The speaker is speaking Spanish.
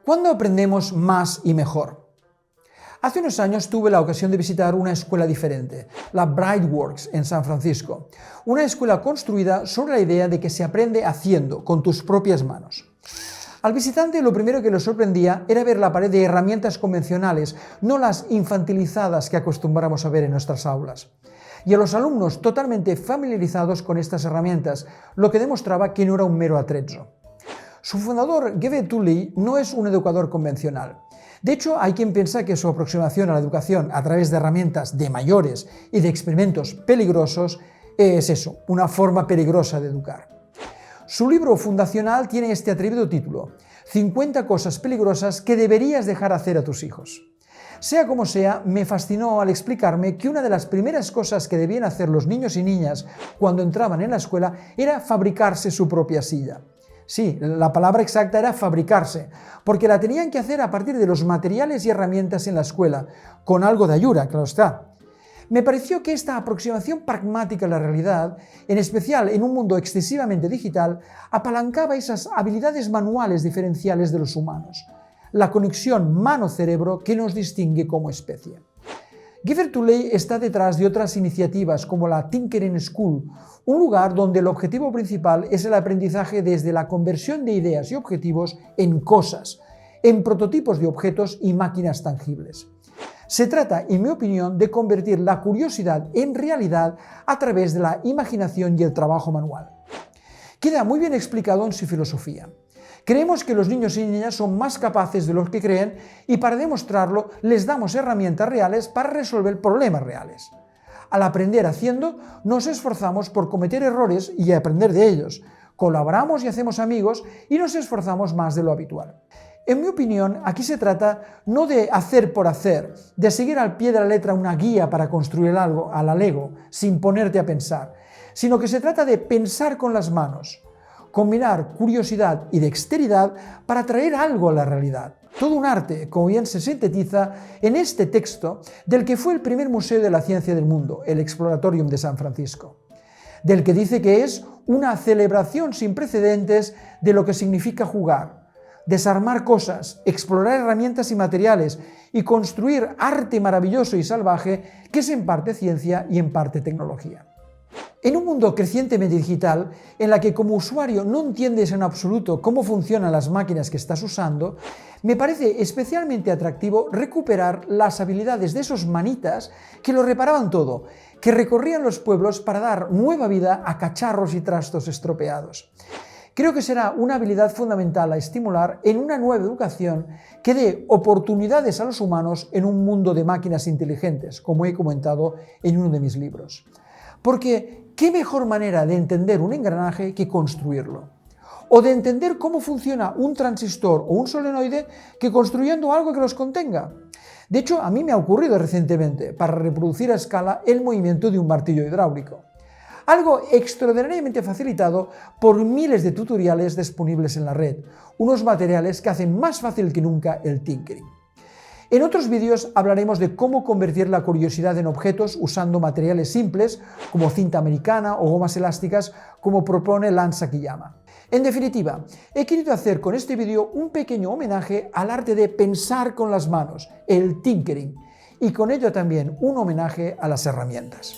¿Cuándo aprendemos más y mejor? Hace unos años tuve la ocasión de visitar una escuela diferente, la Brightworks en San Francisco, una escuela construida sobre la idea de que se aprende haciendo, con tus propias manos. Al visitante lo primero que le sorprendía era ver la pared de herramientas convencionales, no las infantilizadas que acostumbramos a ver en nuestras aulas. Y a los alumnos totalmente familiarizados con estas herramientas, lo que demostraba que no era un mero atrezzo. Su fundador, Geoffrey Tully, no es un educador convencional. De hecho, hay quien piensa que su aproximación a la educación a través de herramientas de mayores y de experimentos peligrosos es eso, una forma peligrosa de educar. Su libro fundacional tiene este atrevido título: 50 cosas peligrosas que deberías dejar hacer a tus hijos. Sea como sea, me fascinó al explicarme que una de las primeras cosas que debían hacer los niños y niñas cuando entraban en la escuela era fabricarse su propia silla. Sí, la palabra exacta era fabricarse, porque la tenían que hacer a partir de los materiales y herramientas en la escuela, con algo de ayuda, claro está. Me pareció que esta aproximación pragmática a la realidad, en especial en un mundo excesivamente digital, apalancaba esas habilidades manuales diferenciales de los humanos, la conexión mano-cerebro que nos distingue como especie. Geoffrey Tully está detrás de otras iniciativas como la Tinkering School, un lugar donde el objetivo principal es el aprendizaje desde la conversión de ideas y objetivos en cosas, en prototipos de objetos y máquinas tangibles. Se trata, en mi opinión, de convertir la curiosidad en realidad a través de la imaginación y el trabajo manual. Queda muy bien explicado en su filosofía. Creemos que los niños y niñas son más capaces de lo que creen y para demostrarlo les damos herramientas reales para resolver problemas reales. Al aprender haciendo, nos esforzamos por cometer errores y aprender de ellos. Colaboramos y hacemos amigos y nos esforzamos más de lo habitual. En mi opinión, aquí se trata no de hacer por hacer, de seguir al pie de la letra una guía para construir algo a la Lego, sin ponerte a pensar, sino que se trata de pensar con las manos, combinar curiosidad y dexteridad para traer algo a la realidad. Todo un arte, como bien se sintetiza en este texto del que fue el primer museo de la ciencia del mundo, el Exploratorium de San Francisco, del que dice que es una celebración sin precedentes de lo que significa jugar, desarmar cosas, explorar herramientas y materiales y construir arte maravilloso y salvaje que es en parte ciencia y en parte tecnología. En un mundo crecientemente digital, en la que como usuario no entiendes en absoluto cómo funcionan las máquinas que estás usando, me parece especialmente atractivo recuperar las habilidades de esos manitas que lo reparaban todo, que recorrían los pueblos para dar nueva vida a cacharros y trastos estropeados. Creo que será una habilidad fundamental a estimular en una nueva educación que dé oportunidades a los humanos en un mundo de máquinas inteligentes, como he comentado en uno de mis libros. Porque, ¿qué mejor manera de entender un engranaje que construirlo? O de entender cómo funciona un transistor o un solenoide que construyendo algo que los contenga. De hecho, a mí me ha ocurrido recientemente para reproducir a escala el movimiento de un martillo hidráulico. Algo extraordinariamente facilitado por miles de tutoriales disponibles en la red, unos materiales que hacen más fácil que nunca el tinkering. En otros vídeos hablaremos de cómo convertir la curiosidad en objetos usando materiales simples como cinta americana o gomas elásticas como propone Lance Akiyama. En definitiva, he querido hacer con este vídeo un pequeño homenaje al arte de pensar con las manos, el tinkering, y con ello también un homenaje a las herramientas.